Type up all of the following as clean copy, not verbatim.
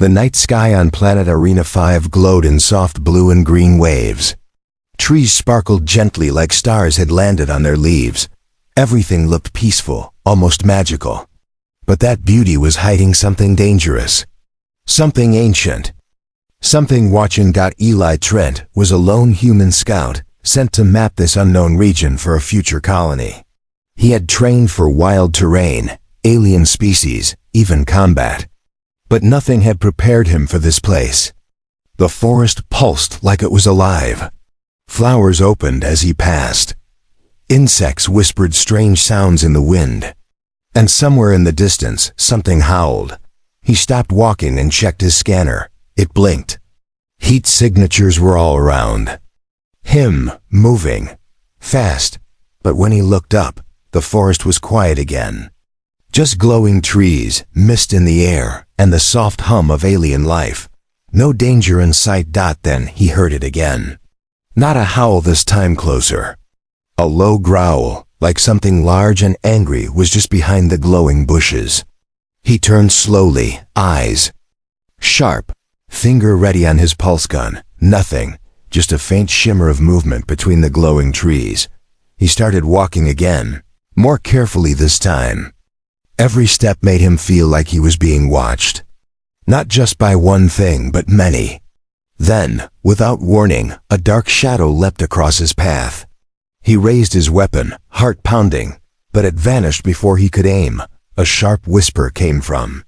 The night sky on planet Arena 5 glowed in soft blue and green waves. Trees sparkled gently like stars had landed on their leaves. Everything looked peaceful, almost magical. But that beauty was hiding something dangerous. Something ancient. Something watching. Eli Trent was a lone human scout, sent to map this unknown region for a future colony. He had trained for wild terrain, alien species, even combat. But nothing had prepared him for this place. The forest pulsed like it was alive. Flowers opened as he passed. Insects whispered strange sounds in the wind. And somewhere in the distance, something howled. He stopped walking and checked his scanner. It blinked. Heat signatures were all around. Him, moving. Fast. But when he looked up, the forest was quiet again. Just glowing trees, mist in the air, and the soft hum of alien life. No danger in sight. Then he heard it again. Not a howl this time, closer. A low growl, like something large and angry, was just behind the glowing bushes. He turned slowly, eyes sharp, finger ready on his pulse gun. Nothing, just a faint shimmer of movement between the glowing trees. He started walking again, more carefully this time. Every step made him feel like he was being watched. Not just by one thing, but many. Then, without warning, a dark shadow leapt across his path. He raised his weapon, heart pounding, but it vanished before he could aim. A sharp whisper came from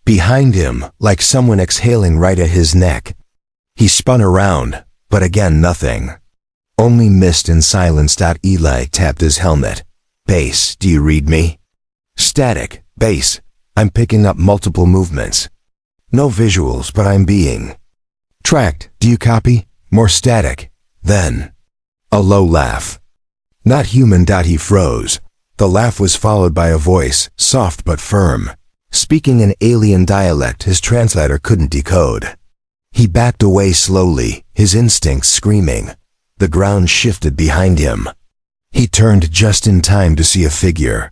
behind him, like someone exhaling right at his neck. He spun around, but again nothing. Only mist and silence. Eli tapped his helmet. Base, do you read me? Static, base. I'm picking up multiple movements. No visuals, but I'm being tracked. Do you copy? More static. Then a low laugh. Not human. He froze. The laugh was followed by a voice, soft but firm, speaking an alien dialect his translator couldn't decode. He backed away slowly, his instincts screaming. The ground shifted behind him. He turned just in time to see a figure.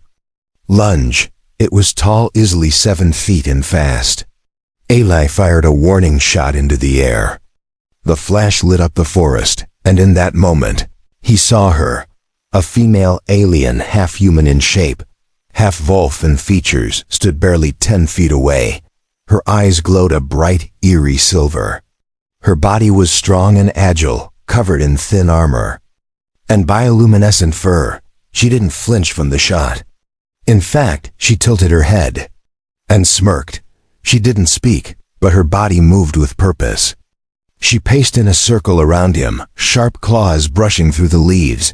Lunge. It was tall, easily 7 feet, and fast. Eli fired a warning shot into the air. The flash lit up the forest, and in that moment, he saw her. A female alien, half human in shape, half wolf in features, stood barely 10 feet away. Her eyes glowed a bright, eerie silver. Her body was strong and agile, covered in thin armor and bioluminescent fur. She didn't flinch from the shot. In fact, she tilted her head and smirked. She didn't speak, but her body moved with purpose. She paced in a circle around him, sharp claws brushing through the leaves.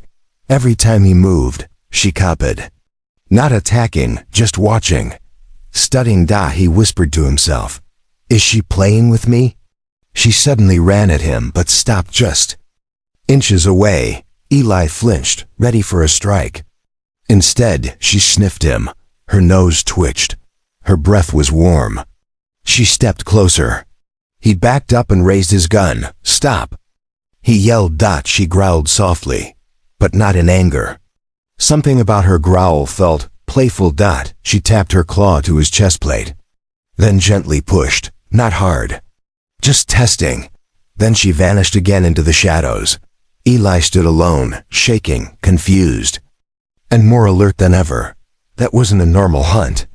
Every time he moved, she copied. Not attacking, just watching. Studying. He whispered to himself. Is she playing with me? She suddenly ran at him, but stopped just inches away. Eli flinched, ready for a strike. Instead, she sniffed him. Her nose twitched. Her breath was warm. She stepped closer. He backed up and raised his gun. Stop! He yelled. She growled softly, but not in anger. Something about her growl felt playful. She tapped her claw to his chest plate, then gently pushed, not hard, just testing. Then she vanished again into the shadows. Eli stood alone, shaking, confused, and more alert than ever. That wasn't a normal hunt.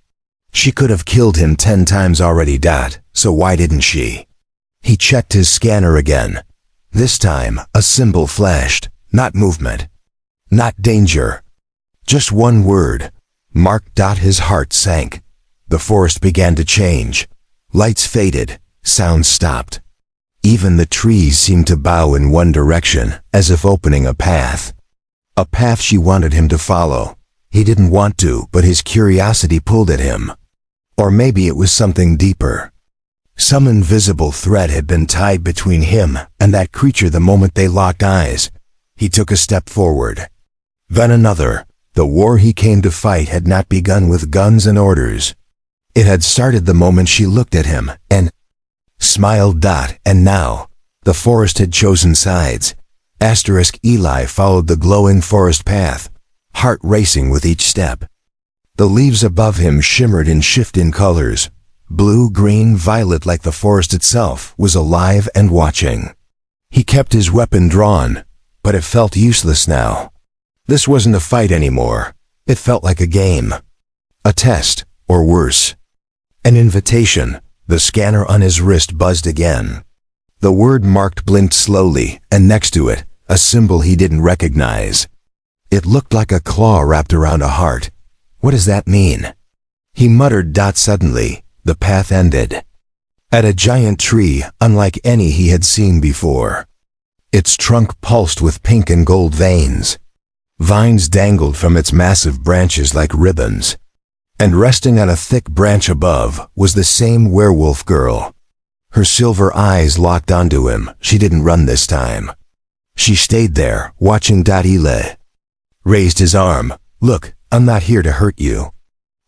She could have killed him 10 times already. So why didn't she? He checked his scanner again. This time, a symbol flashed, not movement, not danger. Just one word. Mark. His heart sank. The forest began to change. Lights faded. Sounds stopped. Even the trees seemed to bow in one direction, as if opening a path. A path she wanted him to follow. He didn't want to, but his curiosity pulled at him. Or maybe it was something deeper. Some invisible thread had been tied between him and that creature the moment they locked eyes. He took a step forward. Then another. The war he came to fight had not begun with guns and orders. It had started the moment she looked at him and smiled. And now, the forest had chosen sides. Eli followed the glowing forest path, heart racing with each step. The leaves above him shimmered in shifting colors, blue, green, violet, like the forest itself was alive and watching. He kept his weapon drawn, but it felt useless now. This wasn't a fight anymore. It felt like a game. A test, or worse. An invitation. The scanner on his wrist buzzed again. The word marked blinked slowly, and next to it, a symbol he didn't recognize. It looked like a claw wrapped around a heart. What does that mean? He muttered. Suddenly, the path ended. At a giant tree, unlike any he had seen before. Its trunk pulsed with pink and gold veins. Vines dangled from its massive branches like ribbons. And resting on a thick branch above was the same werewolf girl. Her silver eyes locked onto him. She didn't run this time. She stayed there, watching. Eli raised his arm. "Look, I'm not here to hurt you."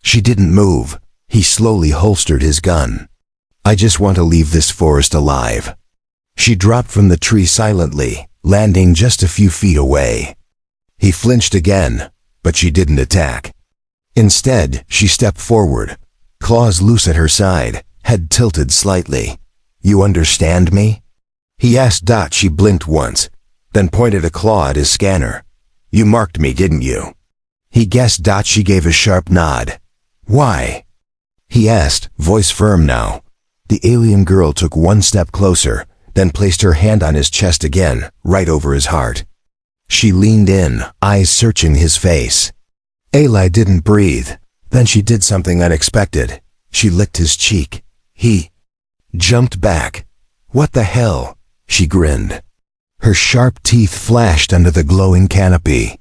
She didn't move. He slowly holstered his gun. "I just want to leave this forest alive." She dropped from the tree silently, landing just a few feet away. He flinched again, but she didn't attack. Instead, she stepped forward, claws loose at her side, head tilted slightly. "You understand me?" he asked. She blinked once, then pointed a claw at his scanner. "You marked me, didn't you?" He guessed. She gave a sharp nod. "Why?" he asked, voice firm now. The alien girl took one step closer, then placed her hand on his chest again, right over his heart. She leaned in, eyes searching his face. Eli didn't breathe. Then she did something unexpected. She licked his cheek. He jumped back. "What the hell?" she grinned. Her sharp teeth flashed under the glowing canopy.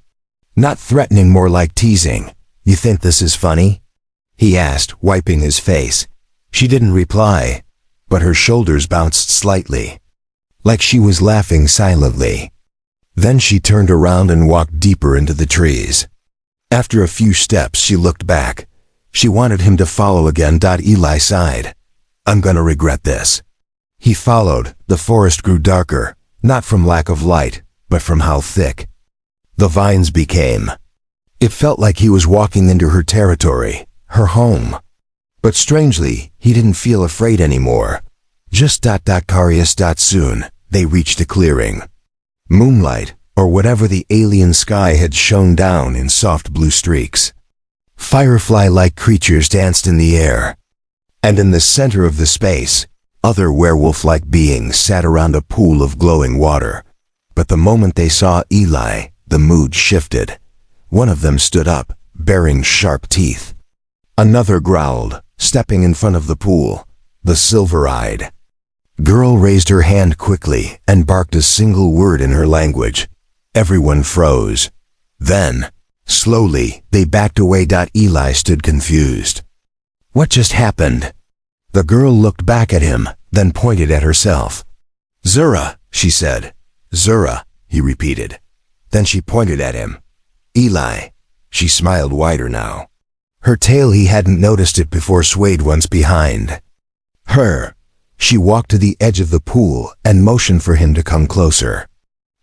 Not threatening, more like teasing. "You think this is funny?" he asked, wiping his face. She didn't reply, but her shoulders bounced slightly, like she was laughing silently. Then she turned around and walked deeper into the trees. After a few steps, she looked back. She wanted him to follow again. Eli sighed. "I'm gonna regret this." He followed. The forest grew darker, not from lack of light, but from how thick the vines became. It felt like he was walking into her territory, her home. But strangely, he didn't feel afraid anymore. Just curious. Soon, they reached a clearing. Moonlight, or whatever the alien sky had shone down in soft blue streaks. Firefly-like creatures danced in the air. And in the center of the space, other werewolf-like beings sat around a pool of glowing water. But the moment they saw Eli, the mood shifted. One of them stood up, baring sharp teeth. Another growled, stepping in front of the pool. The silver-eyed girl raised her hand quickly and barked a single word in her language. Everyone froze. Then, slowly, they backed away. Eli stood confused. What just happened? The girl looked back at him, then pointed at herself. "Zura," she said. "Zura," he repeated. Then she pointed at him. "Eli." She smiled wider now. Her tail, he hadn't noticed it before, swayed once behind her. She walked to the edge of the pool and motioned for him to come closer.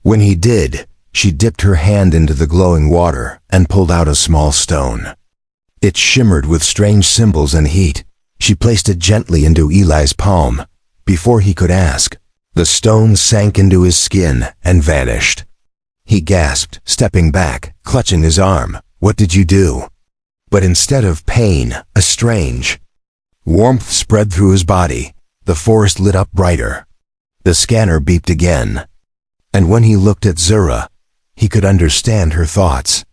When he did, she dipped her hand into the glowing water and pulled out a small stone. It shimmered with strange symbols and heat. She placed it gently into Eli's palm. Before he could ask, the stone sank into his skin and vanished. He gasped, stepping back, clutching his arm. "What did you do?" But instead of pain, a strange warmth spread through his body. The forest lit up brighter. The scanner beeped again. And when he looked at Zura, he could understand her thoughts.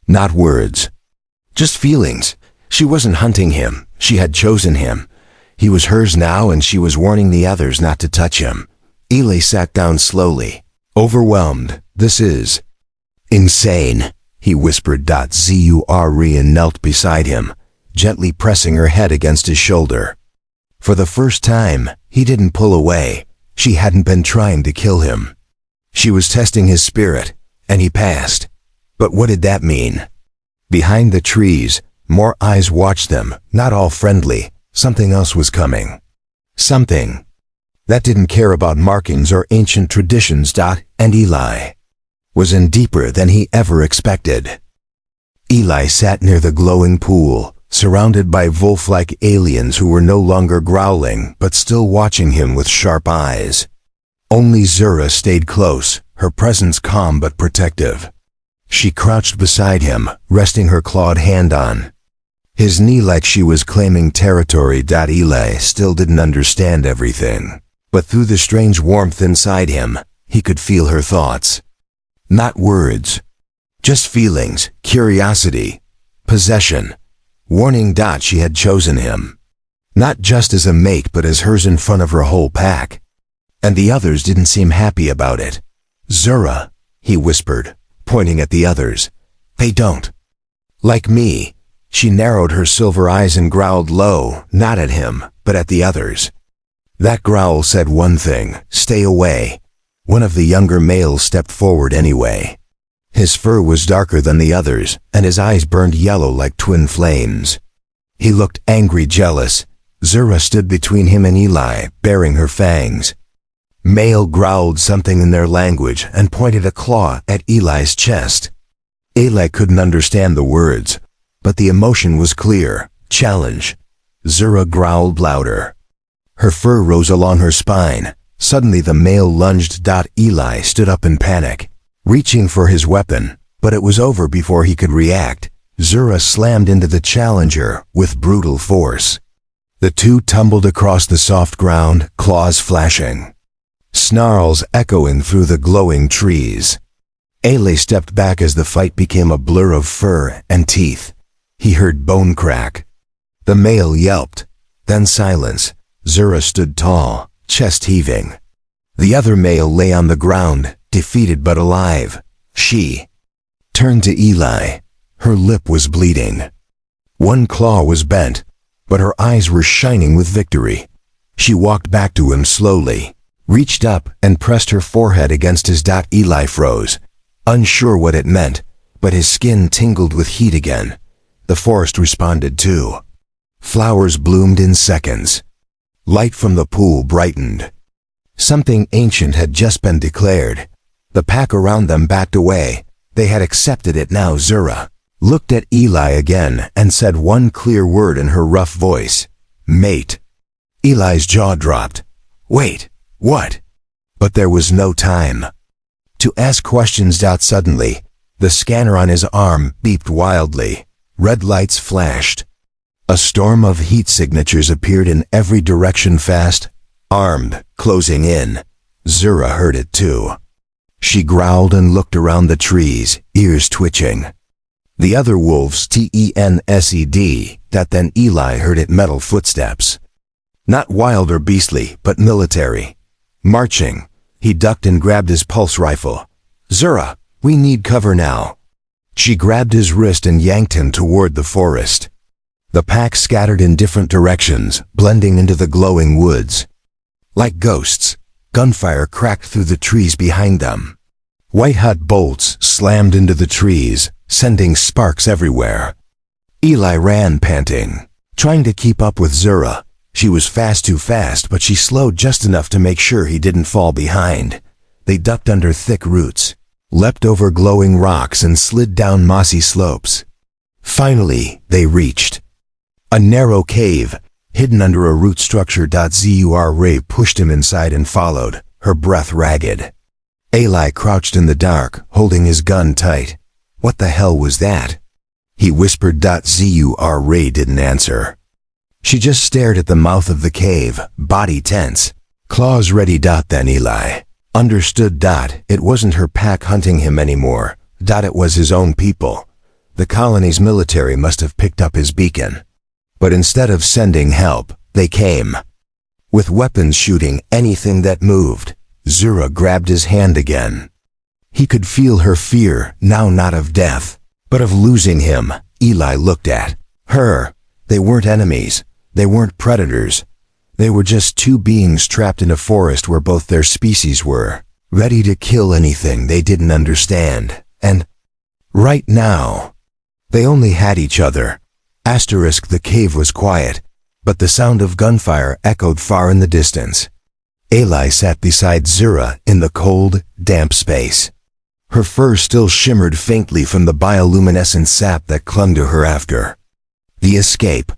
Not words. Just feelings. She wasn't hunting him. She had chosen him. He was hers now, and she was warning the others not to touch him. Eli sat down slowly, overwhelmed. "This is insane," he whispered. Zura and knelt beside him, gently pressing her head against his shoulder. For the first time, he didn't pull away. She hadn't been trying to kill him. She was testing his spirit, and he passed. But what did that mean? Behind the trees, more eyes watched them, not all friendly. Something else was coming. Something that didn't care about markings or ancient traditions. And Eli was in deeper than he ever expected. Eli sat near the glowing pool, surrounded by wolf-like aliens who were no longer growling but still watching him with sharp eyes. Only Zura stayed close, her presence calm but protective. She crouched beside him, resting her clawed hand on his knee like she was claiming territory. Eli still didn't understand everything, but through the strange warmth inside him, he could feel her thoughts. Not words, just feelings, curiosity, possession, warning. She had chosen him, not just as a mate but as hers in front of her whole pack. And the others didn't seem happy about it. Zura, he whispered, pointing at the others. They don't like me. She narrowed her silver eyes and growled low, not at him, but at the others. That growl said one thing: stay away. One of the younger males stepped forward anyway. His fur was darker than the others, and his eyes burned yellow like twin flames. He looked angry, jealous. Zura stood between him and Eli, baring her fangs. Male growled something in their language and pointed a claw at Eli's chest. Eli couldn't understand the words, but the emotion was clear: challenge. Zura growled louder. Her fur rose along her spine. Suddenly the male lunged. Eli stood up in panic, reaching for his weapon, but it was over before he could react. Zura slammed into the challenger with brutal force. The two tumbled across the soft ground, claws flashing, snarls echoing through the glowing trees. Eli stepped back as the fight became a blur of fur and teeth. He heard bone crack. The male yelped, then silence. Zura stood tall, chest heaving. The other male lay on the ground, defeated but alive. She turned to Eli. Her lip was bleeding. One claw was bent, but her eyes were shining with victory. She walked back to him slowly, reached up and pressed her forehead against his. Eli froze, unsure what it meant, but his skin tingled with heat again. The forest responded too. Flowers bloomed in seconds. Light from the pool brightened. Something ancient had just been declared. The pack around them backed away. They had accepted it now. Zura looked at Eli again and said one clear word in her rough voice: mate. Eli's jaw dropped. Wait, what? But there was no time to ask questions. Suddenly, the scanner on his arm beeped wildly. Red lights flashed. A storm of heat signatures appeared in every direction, fast, armed, closing in. Zura heard it too. She growled and looked around the trees, ears twitching. The other wolves tensed. Then Eli heard it: metal footsteps. Not wild or beastly, but military. Marching. He ducked and grabbed his pulse rifle. Zura, we need cover now. She grabbed his wrist and yanked him toward the forest. The pack scattered in different directions, blending into the glowing woods. Like ghosts, gunfire cracked through the trees behind them. White-hot bolts slammed into the trees, sending sparks everywhere. Eli ran, panting, trying to keep up with Zura. She was too fast, but she slowed just enough to make sure he didn't fall behind. They ducked under thick roots, leapt over glowing rocks and slid down mossy slopes. Finally, they reached a narrow cave, hidden under a root structure. Zura pushed him inside and followed, her breath ragged. Eli crouched in the dark, holding his gun tight. What the hell was that? He whispered. Zura didn't answer. She just stared at the mouth of the cave, body tense, claws ready. Then Eli understood. It wasn't her pack hunting him anymore. It was his own people. The colony's military must have picked up his beacon. But instead of sending help, they came, with weapons, shooting anything that moved. Zura grabbed his hand again. He could feel her fear, now not of death, but of losing him. Eli looked at her. They weren't enemies. They weren't predators. They were just two beings trapped in a forest where both their species were, ready to kill anything they didn't understand. And right now, they only had each other. The cave was quiet, but the sound of gunfire echoed far in the distance. Eli sat beside Zura in the cold, damp space. Her fur still shimmered faintly from the bioluminescent sap that clung to her after The escape.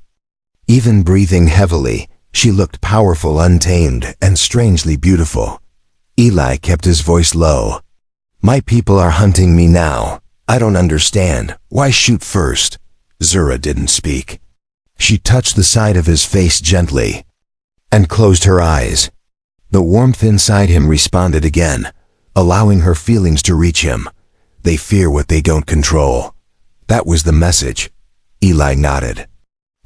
Even breathing heavily, she looked powerful, untamed, and strangely beautiful. Eli kept his voice low. "My people are hunting me now. I don't understand. Why shoot first?" Zura didn't speak. She touched the side of his face gently and closed her eyes. The warmth inside him responded again, allowing her feelings to reach him. They fear what they don't control. That was the message. Eli nodded.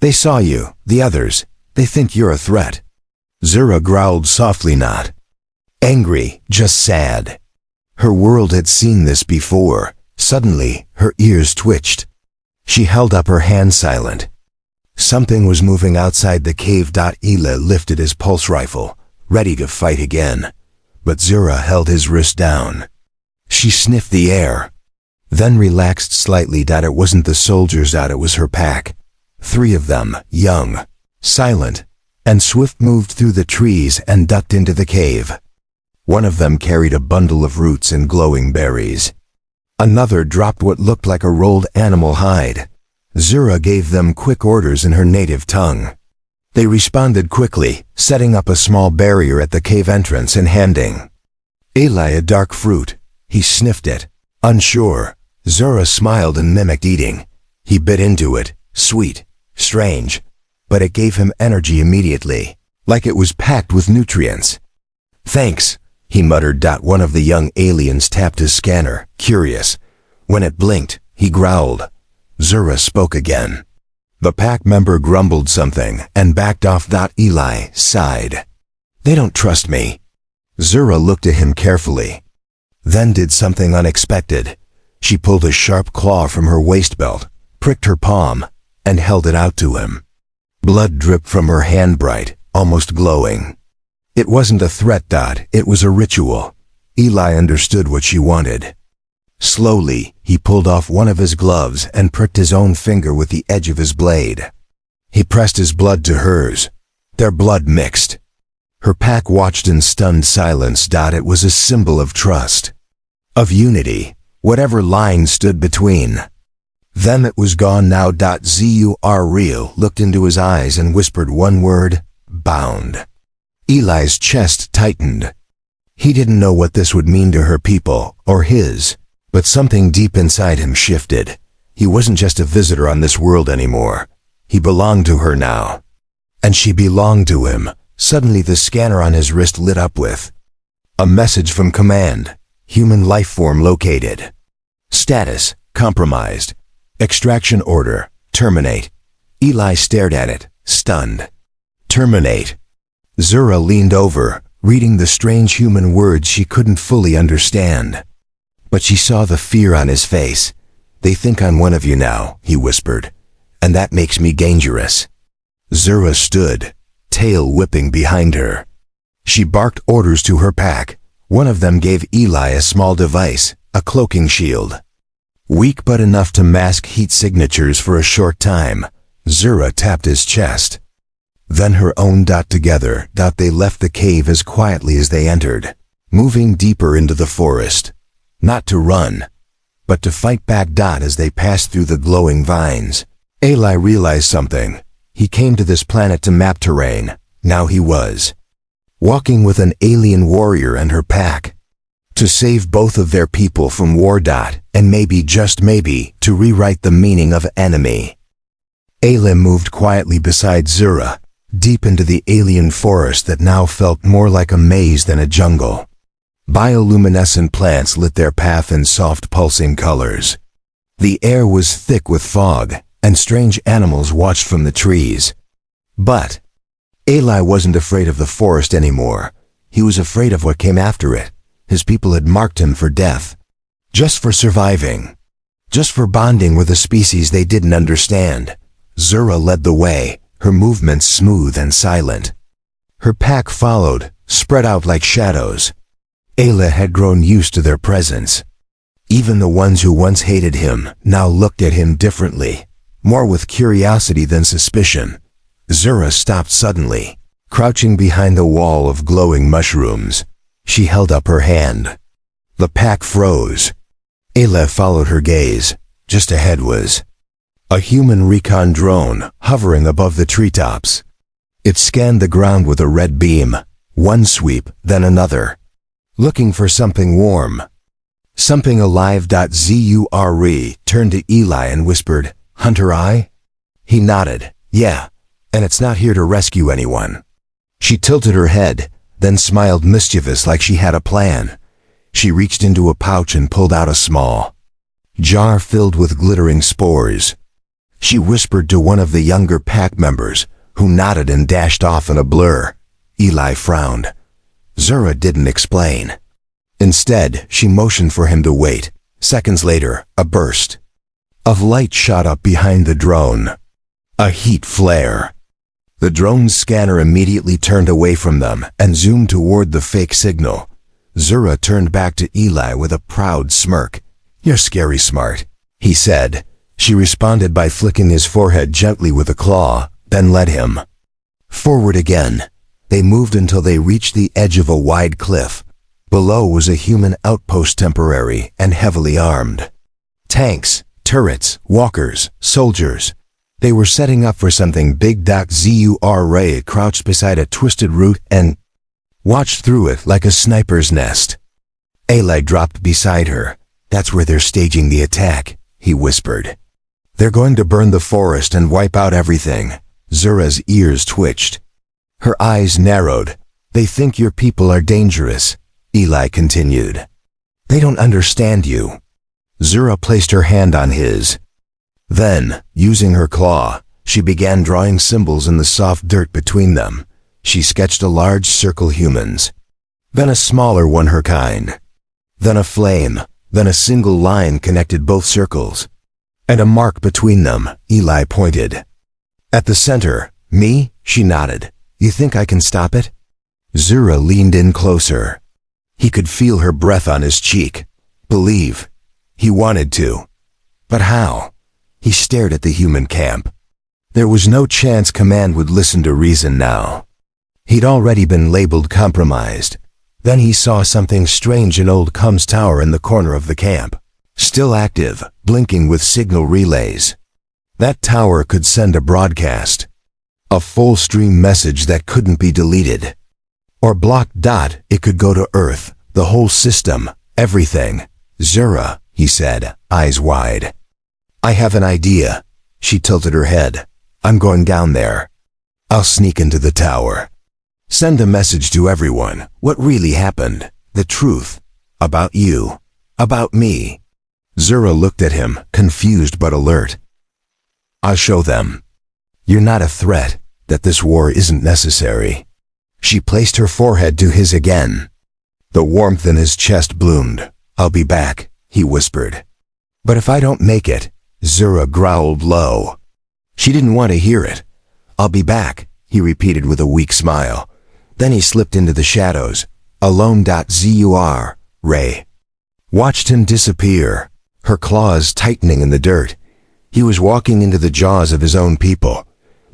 "They saw you, the others. They think you're a threat." Zura growled softly, not angry, just sad. Her world had seen this before. Suddenly, her ears twitched. She held up her hand, silent. Something was moving outside the cave. Eli lifted his pulse rifle, ready to fight again. But Zura held his wrist down. She sniffed the air, then relaxed slightly. It wasn't the soldiers. It was her pack. 3 of them, young, silent, and swift, moved through the trees and ducked into the cave. One of them carried a bundle of roots and glowing berries. Another dropped what looked like a rolled animal hide. Zura gave them quick orders in her native tongue. They responded quickly, setting up a small barrier at the cave entrance and handing Eli a dark fruit. He sniffed it, unsure. Zura smiled and mimicked eating. He bit into it, sweet, strange, but it gave him energy immediately, like it was packed with nutrients. "Thanks," he muttered. One of the young aliens tapped his scanner, curious. When it blinked, he growled. Zura spoke again. The pack member grumbled something and backed off. Eli sighed. "They don't trust me." Zura looked at him carefully, then did something unexpected. She pulled a sharp claw from her waist belt, pricked her palm, and held it out to him. Blood dripped from her hand, bright, almost glowing. It wasn't a threat. It was a ritual. Eli understood what she wanted. Slowly, he pulled off one of his gloves and pricked his own finger with the edge of his blade. He pressed his blood to hers. Their blood mixed. Her pack watched in stunned silence. It was a symbol of trust, of unity, whatever line stood between them. It was gone now. Zura looked into his eyes and whispered one word: bound. Eli's chest tightened. He didn't know what this would mean to her people, or his, but something deep inside him shifted. He wasn't just a visitor on this world anymore. He belonged to her now. And she belonged to him. Suddenly the scanner on his wrist lit up with a message from command. Human life form located. Status: compromised. Extraction order: terminate. Eli stared at it, stunned. Terminate. Zura leaned over, reading the strange human words she couldn't fully understand. But she saw the fear on his face. "They think I'm one of you now," he whispered, "and that makes me dangerous." Zura stood, tail whipping behind her. She barked orders to her pack. One of them gave Eli a small device, a cloaking shield. Weak but enough to mask heat signatures for a short time. Zura tapped his chest. Then her own. Together, they left the cave as quietly as they entered, moving deeper into the forest. Not to run, but to fight back. As they passed through the glowing vines, Eli realized something. He came to this planet to map terrain. Now he was walking with an alien warrior and her pack, to save both of their people from war. And maybe, just maybe, to rewrite the meaning of enemy. Eli moved quietly beside Zura, deep into the alien forest that now felt more like a maze than a jungle. Bioluminescent plants lit their path in soft pulsing colors. The air was thick with fog, and strange animals watched from the trees. But Eli wasn't afraid of the forest anymore. He was afraid of what came after it. His people had marked him for death. Just for surviving. Just for bonding with a species they didn't understand. Zura led the way, her movements smooth and silent. Her pack followed, spread out like shadows. Eli had grown used to their presence. Even the ones who once hated him now looked at him differently, more with curiosity than suspicion. Zura stopped suddenly, crouching behind the wall of glowing mushrooms. She held up her hand. The pack froze. Eli followed her gaze. Just ahead was A human recon drone hovering above the treetops. It scanned the ground with a red beam, one sweep, then another, looking for something warm. Something alive. Zure turned to Eli and whispered, "Hunter Eye?" He nodded, "Yeah, and it's not here to rescue anyone." She tilted her head, then smiled mischievous like she had a plan. She reached into a pouch and pulled out a small jar filled with glittering spores. She whispered to one of the younger pack members, who nodded and dashed off in a blur. Eli frowned. Zura didn't explain. Instead, she motioned for him to wait. Seconds later, a burst of light shot up behind the drone. A heat flare. The drone's scanner immediately turned away from them and zoomed toward the fake signal. Zura turned back to Eli with a proud smirk. "You're scary smart," he said. She responded by flicking his forehead gently with a claw, then led him forward again. They moved until they reached the edge of a wide cliff. Below was a human outpost, temporary and heavily armed. Tanks, turrets, walkers, soldiers. They were setting up for something big. Zura crouched beside a twisted root and watched through it like a sniper's nest. Eli dropped beside her. "That's where they're staging the attack," he whispered. "They're going to burn the forest and wipe out everything." Zura's ears twitched. Her eyes narrowed. "They think your people are dangerous," Eli continued. "They don't understand you." Zura placed her hand on his. Then, using her claw, she began drawing symbols in the soft dirt between them. She sketched a large circle, humans. Then a smaller one, her kind. Then a flame. Then a single line connected both circles. And a mark between them, Eli pointed. "At the center, me?" She nodded. "You think I can stop it?" Zura leaned in closer. He could feel her breath on his cheek. Believe. He wanted to. But how? He stared at the human camp. There was no chance command would listen to reason now. He'd already been labeled compromised. Then he saw something strange, in old comms tower in the corner of the camp. Still active, blinking with signal relays. That tower could send a broadcast. A full stream message that couldn't be deleted. Or blocked. It could go to Earth, the whole system, everything. "Zura," he said, eyes wide. "I have an idea." She tilted her head. "I'm going down there. I'll sneak into the tower. Send a message to everyone. What really happened. The truth. About you. About me." Zura looked at him, confused but alert. "I'll show them. You're not a threat, that this war isn't necessary." She placed her forehead to his again. The warmth in his chest bloomed. "I'll be back," he whispered. "But if I don't make it," Zura growled low. She didn't want to hear it. "I'll be back," he repeated with a weak smile. Then he slipped into the shadows. Alone. Zura watched him disappear, her claws tightening in the dirt. He was walking into the jaws of his own people,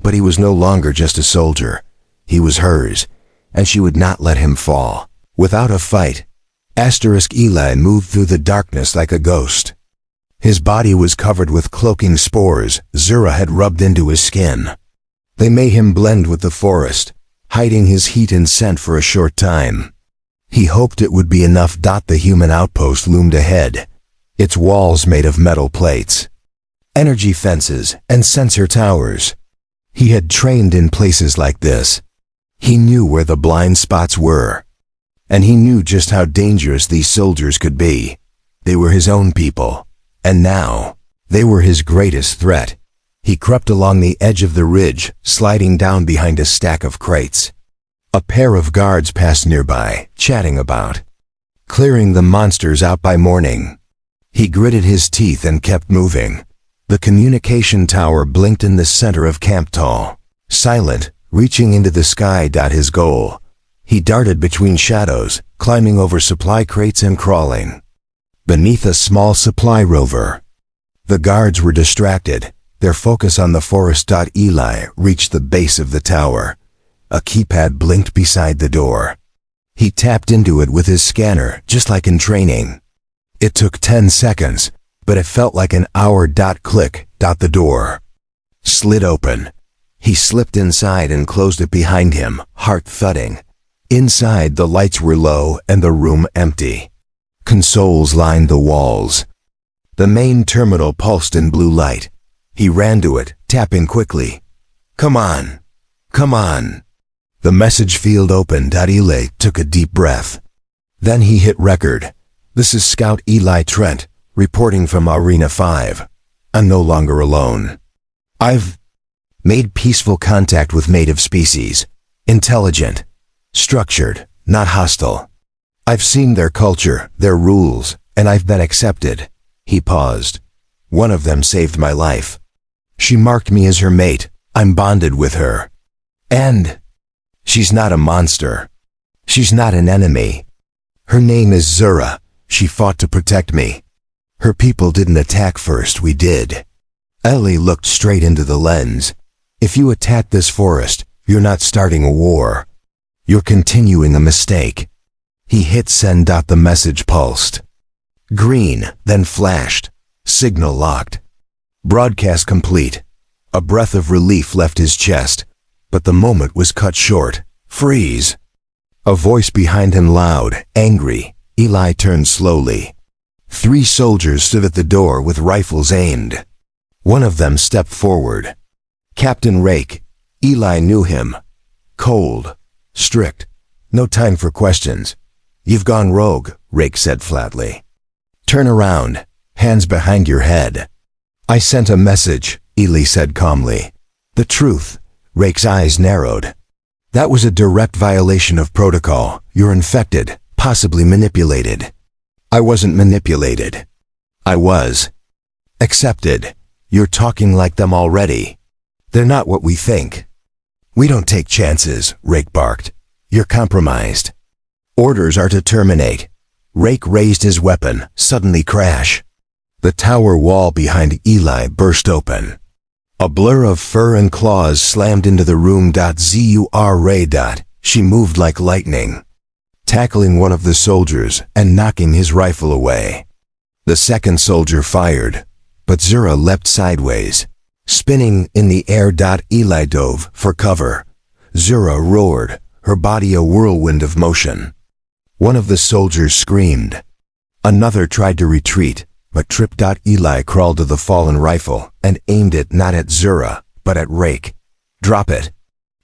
but he was no longer just a soldier. He was hers, and she would not let him fall. Without a fight, Eli moved through the darkness like a ghost. His body was covered with cloaking spores Zura had rubbed into his skin. They made him blend with the forest, hiding his heat and scent for a short time. He hoped it would be enough. The human outpost loomed ahead, its walls made of metal plates, energy fences, and sensor towers. He had trained in places like this. He knew where the blind spots were. And he knew just how dangerous these soldiers could be. They were his own people. And now, they were his greatest threat. He crept along the edge of the ridge, sliding down behind a stack of crates. A pair of guards passed nearby, chatting about clearing the monsters out by morning. He gritted his teeth and kept moving. The communication tower blinked in the center of Camp Tall, silent, reaching into the sky. His goal. He darted between shadows, climbing over supply crates and crawling beneath a small supply rover. The guards were distracted, their focus on the forest. Eli reached the base of the tower. A keypad blinked beside the door. He tapped into it with his scanner, just like in training. It took 10 seconds, but it felt like an hour. Click. The door slid open. He slipped inside and closed it behind him, heart thudding. Inside, the lights were low and the room empty. Consoles lined the walls. The main terminal pulsed in blue light. He ran to it, tapping quickly. Come on. Come on. The message field opened. Eli took a deep breath. Then he hit record. This is Scout Eli Trent, reporting from Arena 5. I'm no longer alone. I've made peaceful contact with native species. Intelligent. Structured, not hostile. I've seen their culture, their rules, and I've been accepted. He paused. One of them saved my life. She marked me as her mate. I'm bonded with her. And she's not a monster. She's not an enemy. Her name is Zura. She fought to protect me. Her people didn't attack first, we did. Ellie looked straight into the lens. If you attack this forest, you're not starting a war. You're continuing a mistake. He hit send. The message pulsed. Green, then flashed. Signal locked. Broadcast complete. A breath of relief left his chest, but the moment was cut short. Freeze. A voice behind him, loud, angry. Eli turned slowly. 3 soldiers stood at the door with rifles aimed. One of them stepped forward. Captain Rake. Eli knew him. Cold. Strict. No time for questions. You've gone rogue, Rake said flatly. Turn around. Hands behind your head. I sent a message, Eli said calmly. The truth. Rake's eyes narrowed. That was a direct violation of protocol. You're infected, possibly manipulated. I wasn't manipulated. I was accepted. You're talking like them already. They're not what we think. We don't take chances, Rake barked. You're compromised. Orders are to terminate. Rake raised his weapon, suddenly crash. The tower wall behind Eli burst open. A blur of fur and claws slammed into the room. Zura. She moved like lightning, tackling one of the soldiers and knocking his rifle away. The second soldier fired, but Zura leapt sideways, spinning in the air. Eli dove for cover. Zura roared, her body a whirlwind of motion. One of the soldiers screamed. Another tried to retreat, but tripped. Eli crawled to the fallen rifle and aimed it not at Zura, but at Rake. Drop it,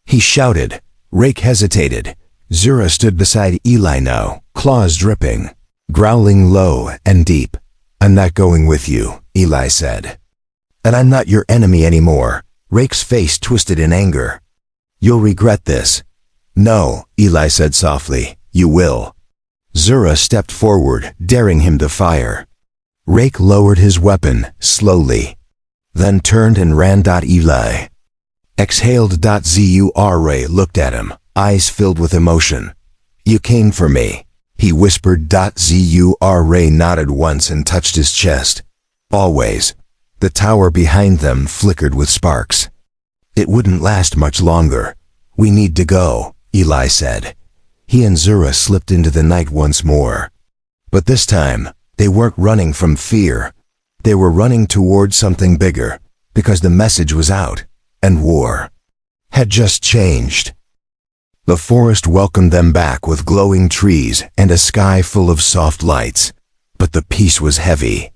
he shouted. Rake hesitated. Zura stood beside Eli now, claws dripping, growling low and deep. I'm not going with you, Eli said. And I'm not your enemy anymore. Rake's face twisted in anger. You'll regret this. No, Eli said softly, you will. Zura stepped forward, daring him to fire. Rake lowered his weapon, slowly, then turned and ran. Eli exhaled. Zura looked at him, eyes filled with emotion. You came for me, he whispered. Zura nodded once and touched his chest. Always. The tower behind them flickered with sparks. It wouldn't last much longer. We need to go, Eli said. He and Zura slipped into the night once more. But this time, they weren't running from fear. They were running toward something bigger, because the message was out, and war had just changed. The forest welcomed them back with glowing trees and a sky full of soft lights, but the peace was heavy.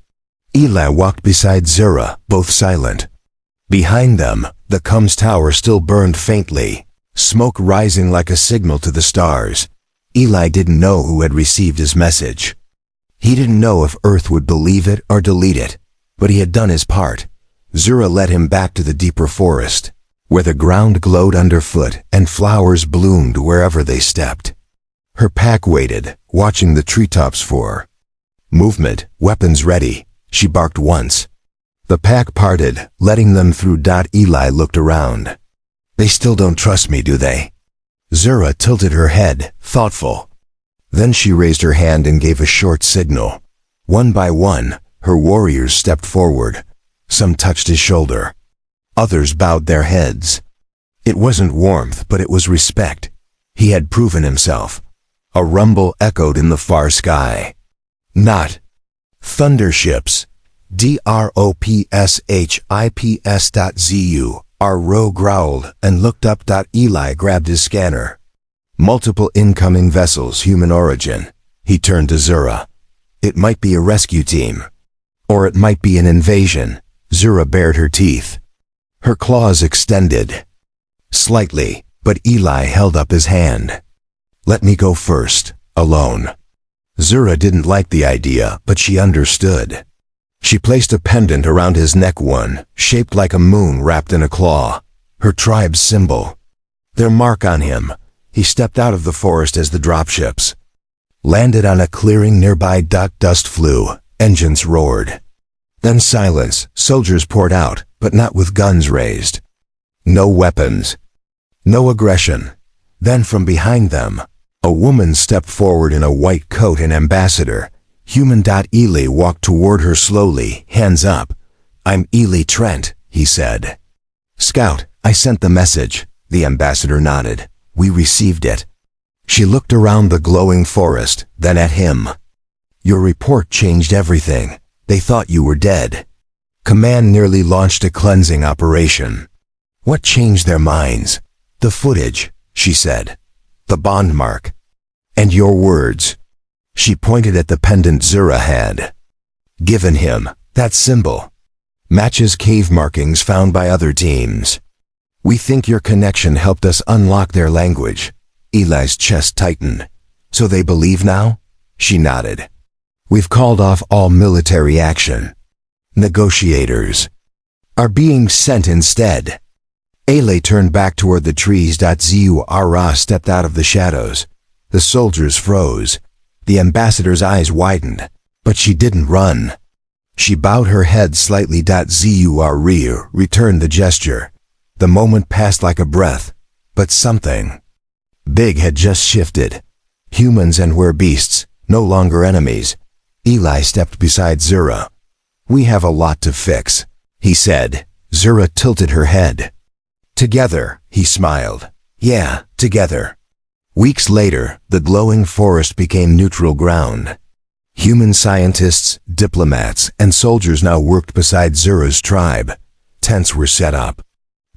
Eli walked beside Zura, both silent. Behind them, the Cums Tower still burned faintly, smoke rising like a signal to the stars. Eli didn't know who had received his message. He didn't know if Earth would believe it or delete it, but he had done his part. Zura led him back to the deeper forest, where the ground glowed underfoot and flowers bloomed wherever they stepped. Her pack waited, watching the treetops for movement. Weapons ready, she barked once. The pack parted, letting them through. Eli looked around. They still don't trust me, do they? Zura tilted her head, thoughtful. Then she raised her hand and gave a short signal. One by one, her warriors stepped forward. Some touched his shoulder. Others bowed their heads. It wasn't warmth, but it was respect. He had proven himself. A rumble echoed in the far sky. Not thunder ships, dropships.zu. Ro growled and looked up. Eli grabbed his scanner. Multiple incoming vessels, human origin. He turned to Zura. It might be a rescue team. Or it might be an invasion. Zura bared her teeth. Her claws extended. Slightly, but Eli held up his hand. Let me go first, alone. Zura didn't like the idea, but she understood. She placed a pendant around his neck, one, shaped like a moon wrapped in a claw, her tribe's symbol. Their mark on him. He stepped out of the forest as the dropships landed on a clearing nearby. Dust flew, engines roared. Then silence. Soldiers poured out, but not with guns raised. No weapons. No aggression. Then from behind them, a woman stepped forward in a white coat, an ambassador. Human. Eli walked toward her slowly, hands up. I'm Eli Trent, he said. Scout, I sent the message. The ambassador nodded. We received it. She looked around the glowing forest, then at him. Your report changed everything. They thought you were dead. Command nearly launched a cleansing operation. What changed their minds? The footage, she said. The bond mark. And your words. She pointed at the pendant Zura had given him. That symbol matches cave markings found by other teams. We think your connection helped us unlock their language. Eli's chest tightened. So they believe now? She nodded. We've called off all military action. Negotiators are being sent instead. Ele turned back toward the trees. Zura stepped out of the shadows. The soldiers froze. The ambassador's eyes widened, but she didn't run. She bowed her head slightly. Zura returned the gesture. The moment passed like a breath, but something big had just shifted. Humans and werbeasts, no longer enemies. Eli stepped beside Zura. We have a lot to fix, he said. Zura tilted her head. Together, he smiled. Yeah, together. Weeks later, the glowing forest became neutral ground. Human scientists, diplomats, and soldiers now worked beside Zura's tribe. Tents were set up.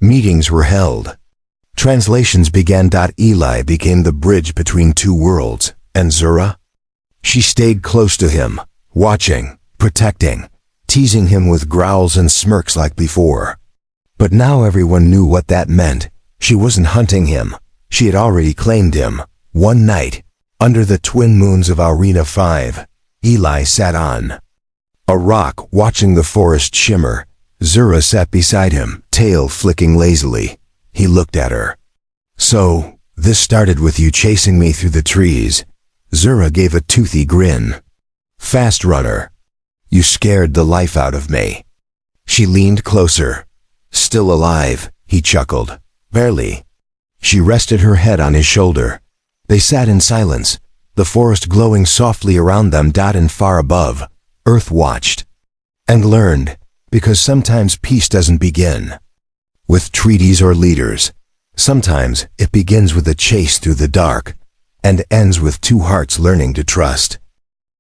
Meetings were held. Translations began. Eli became the bridge between two worlds, and Zura? She stayed close to him, watching, protecting, teasing him with growls and smirks like before. But now everyone knew what that meant. She wasn't hunting him. She had already claimed him. One night, under the twin moons of Arena 5, Eli sat on a rock watching the forest shimmer. Zura sat beside him, tail flicking lazily. He looked at her. So, this started with you chasing me through the trees. Zura gave a toothy grin. Fast runner. You scared the life out of me. She leaned closer. Still alive, he chuckled. Barely. She rested her head on his shoulder. They sat in silence, the forest glowing softly around them. And far above, Earth watched and learned, because sometimes peace doesn't begin with treaties or leaders. Sometimes it begins with a chase through the dark and ends with two hearts learning to trust.